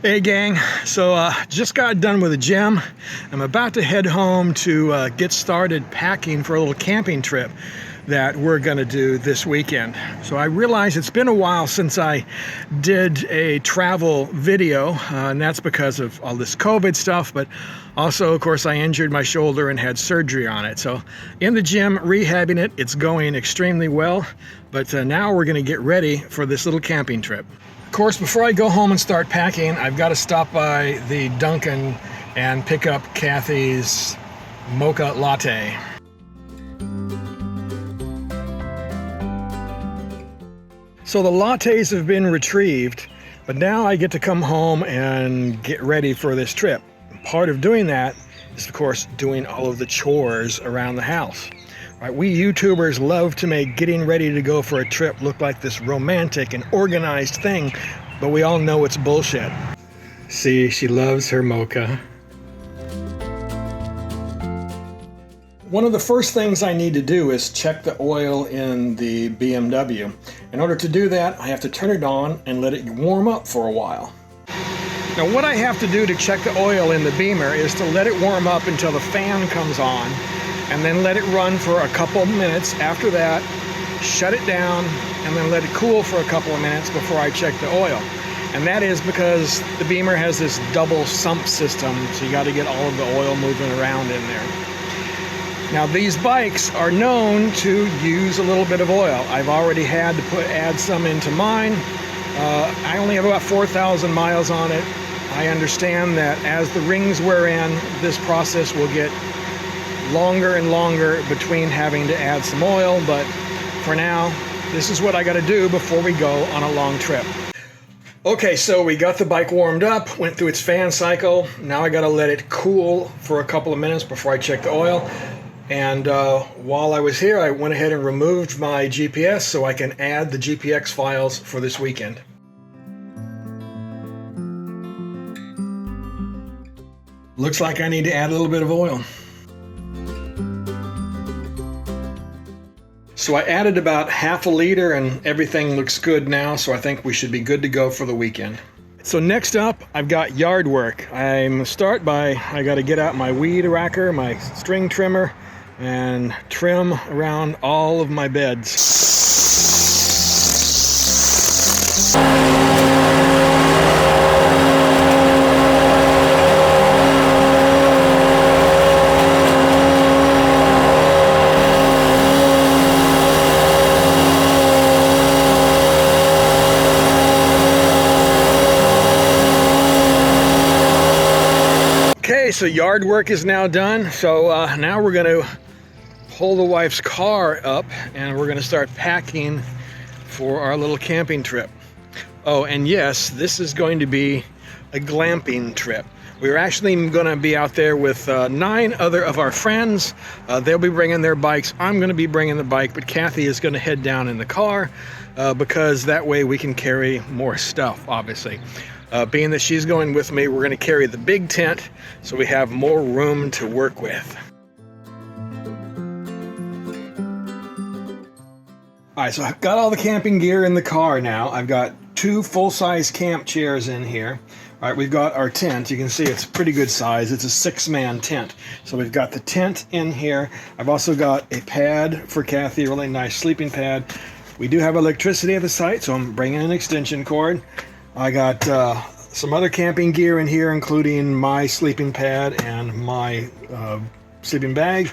Hey gang, so just got done with the gym. I'm about to head home to get started packing for a little camping trip that we're gonna do this weekend. So I realize it's been a while since I did a travel video, and that's because of all this COVID stuff, but also of course I injured my shoulder and had surgery on it. So in the gym, rehabbing it, it's going extremely well, but now we're gonna get ready for this little camping trip. Of course, before I go home and start packing, I've got to stop by the Dunkin' and pick up Kathy's mocha latte. So the lattes have been retrieved, but now I get to come home and get ready for this trip. Part of doing that is, of course, doing all of the chores around the house. Right, we YouTubers love to make getting ready to go for a trip look like this romantic and organized thing, but we all know it's bullshit. See, she loves her mocha. One of the first things I need to do is check the oil in the BMW. In order to do that, I have to turn it on and let it warm up for a while. Now what I have to do to check the oil in the Beamer is to let it warm up until the fan comes on, and then let it run for a couple of minutes. After that, shut it down, and then let it cool for a couple of minutes before I check the oil. And that is because the Beamer has this double sump system, so you got to get all of the oil moving around in there. Now these bikes are known to use a little bit of oil. I've already had to add some into mine. I only have about 4,000 miles on it. I understand that as the rings wear in, this process will get longer and longer between having to add some oil, but for now, this is what I got to do before we go on a long trip. Okay, so we got the bike warmed up, went through its fan cycle. Now I got to let it cool for a couple of minutes before I check the oil. And while I was here, I went ahead and removed my GPS so I can add the GPX files for this weekend. Looks like I need to add a little bit of oil. So I added about half a liter and everything looks good now, so I think we should be good to go for the weekend. So next up, I've got yard work. I'm gonna start by, I gotta get out my weed whacker, my string trimmer, and trim around all of my beds. Okay, so yard work is now done. So now we're going to pull the wife's car up and we're going to start packing for our little camping trip. Oh, and yes, this is going to be a glamping trip. We're actually going to be out there with 9 other of our friends. They'll be bringing their bikes. I'm going to be bringing the bike, but Kathy is going to head down in the car because that way we can carry more stuff, obviously. Being that she's going with me, we're going to carry the big tent so we have more room to work with. All right, so I've got all the camping gear in the car now. I've got 2 full-size camp chairs in here. All right, we've got our tent. You can see it's pretty good size. It's a 6-man tent. So we've got the tent in here. I've also got a pad for Kathy, a really nice sleeping pad. We do have electricity at the site, so I'm bringing an extension cord. I got some other camping gear in here, including my sleeping pad and my sleeping bag.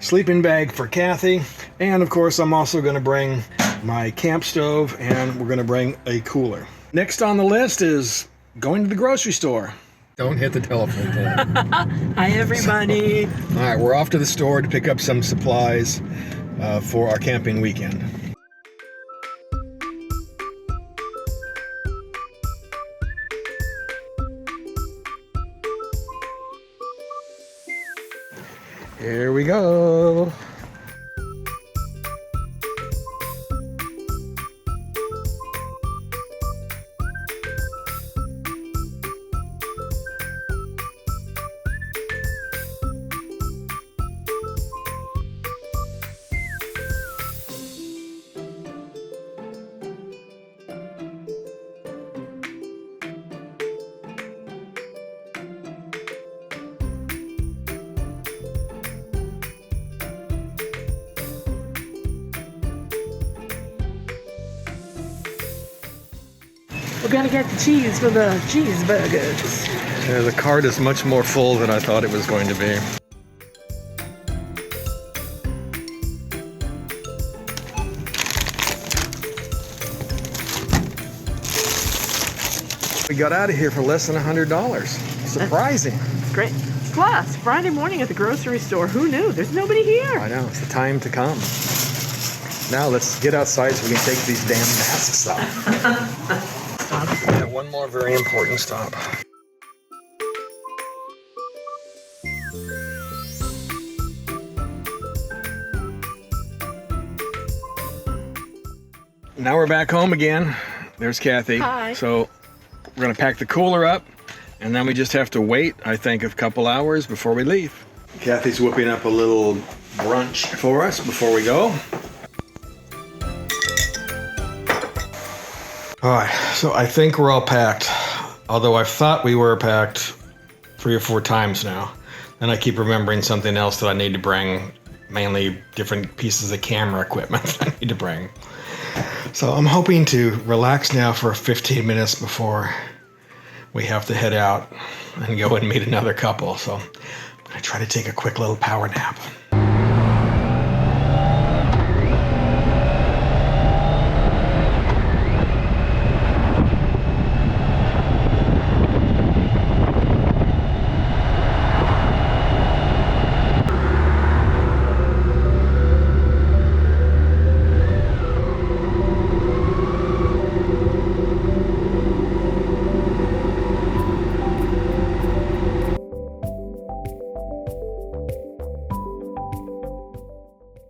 Sleeping bag for Kathy. And of course, I'm also going to bring my camp stove and we're going to bring a cooler. Next on the list is going to the grocery store. Don't hit the telephone pole. Hi, everybody. All right, we're off to the store to pick up some supplies for our camping weekend. Here we go. We're gonna get the cheese for the cheeseburgers. Yeah, the cart is much more full than I thought it was going to be. We got out of here for less than $100. Surprising. Great. Plus, Friday morning at the grocery store. Who knew? There's nobody here. I know, it's the time to come. Now let's get outside so we can take these damn masks off. We have one more very important stop. Now we're back home again. There's Kathy. Hi. So we're gonna pack the cooler up, and then we just have to wait, I think, a couple hours before we leave. Kathy's whipping up a little brunch for us before we go. All right, so I think we're all packed, although I've thought we were packed 3 or 4 times now. And I keep remembering something else that I need to bring, mainly different pieces of camera equipment I need to bring. So I'm hoping to relax now for 15 minutes before we have to head out and go and meet another couple. So I'm gonna try to take a quick little power nap.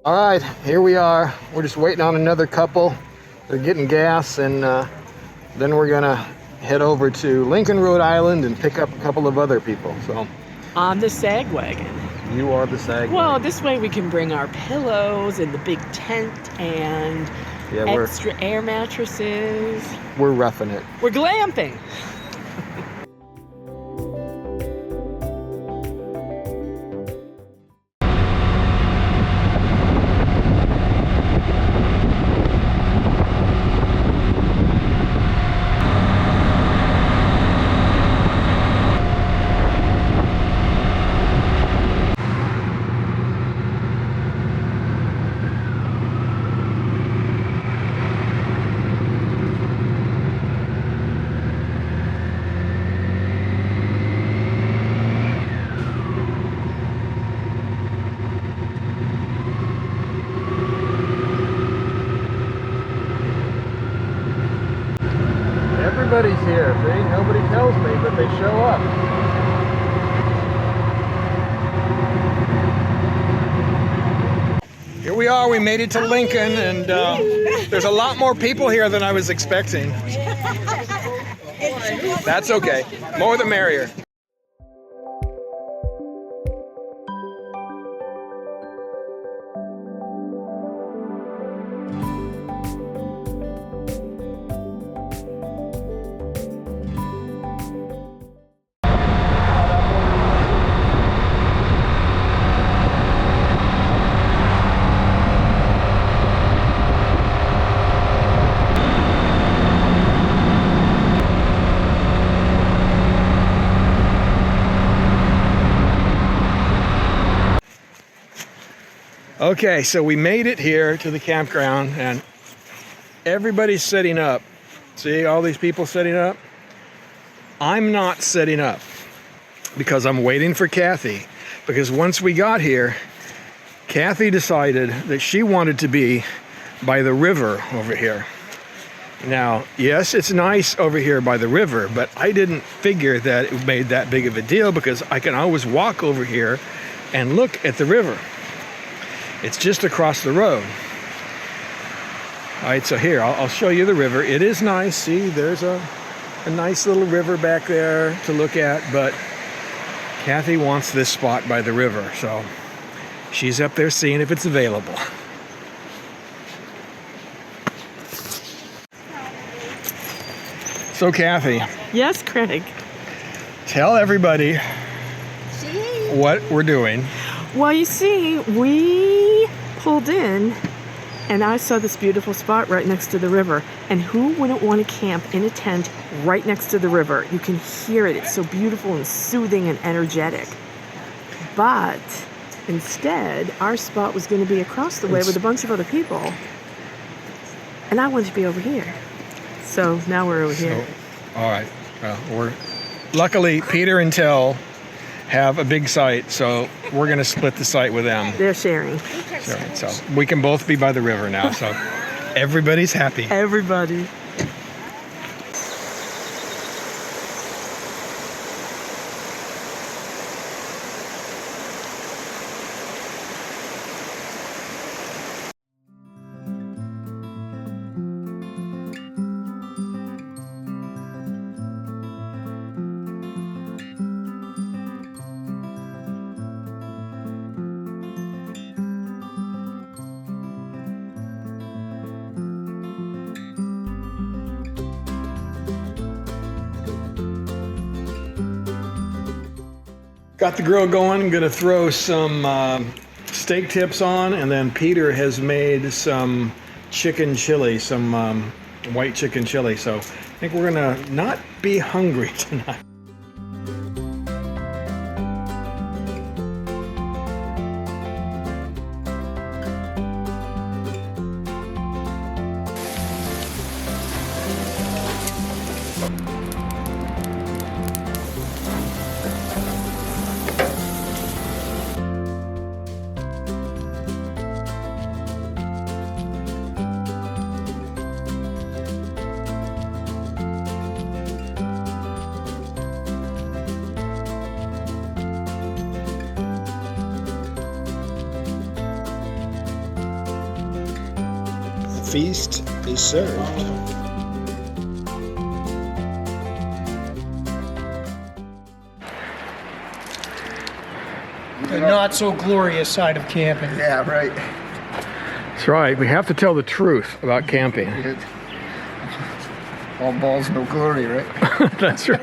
All right, here we are. We're just waiting on another couple. They're getting gas, and then we're gonna head over to Lincoln, Rhode Island, and pick up a couple of other people. So On the sag wagon. you are the sag. Well, this way we can bring our pillows and the big tent and Yeah, extra air mattresses. we're roughing it. We're glamping. Everybody's here, see? Nobody tells me, but they show up. Here we are, we made it to Lincoln, and there's a lot more people here than I was expecting. That's okay. More the merrier. Okay, so we made it here to the campground, and everybody's setting up. See all these people setting up? I'm not setting up because I'm waiting for Kathy. Because once we got here, Kathy decided that she wanted to be by the river over here. Now, yes, it's nice over here by the river, but I didn't figure that it made that big of a deal because I can always walk over here and look at the river. It's just across the road. All right, so here, I'll show you the river. It is nice. See, there's a nice little river back there to look at, but Kathy wants this spot by the river, so she's up there seeing if it's available. So Kathy. Yes, Craig. Tell everybody what we're doing. Well, you see, we pulled in and I saw this beautiful spot right next to the river. And who wouldn't want to camp in a tent right next to the river? You can hear it. It's so beautiful and soothing and energetic. But instead, our spot was going to be across the way with a bunch of other people. And I wanted to be over here. So now we're over here. All right. Well, luckily, Peter and Tel have a big site, so we're going to split the site with them. They're sharing. So we can both be by the river now, so everybody's happy. Everybody. Got the grill going. Gonna throw some steak tips on, and then Peter has made some chicken chili, some white chicken chili. So I think we're gonna not be hungry tonight. Feast is served. The not so glorious side of camping. Yeah, right. That's right. We have to tell the truth about camping. All balls, no glory, right? That's right.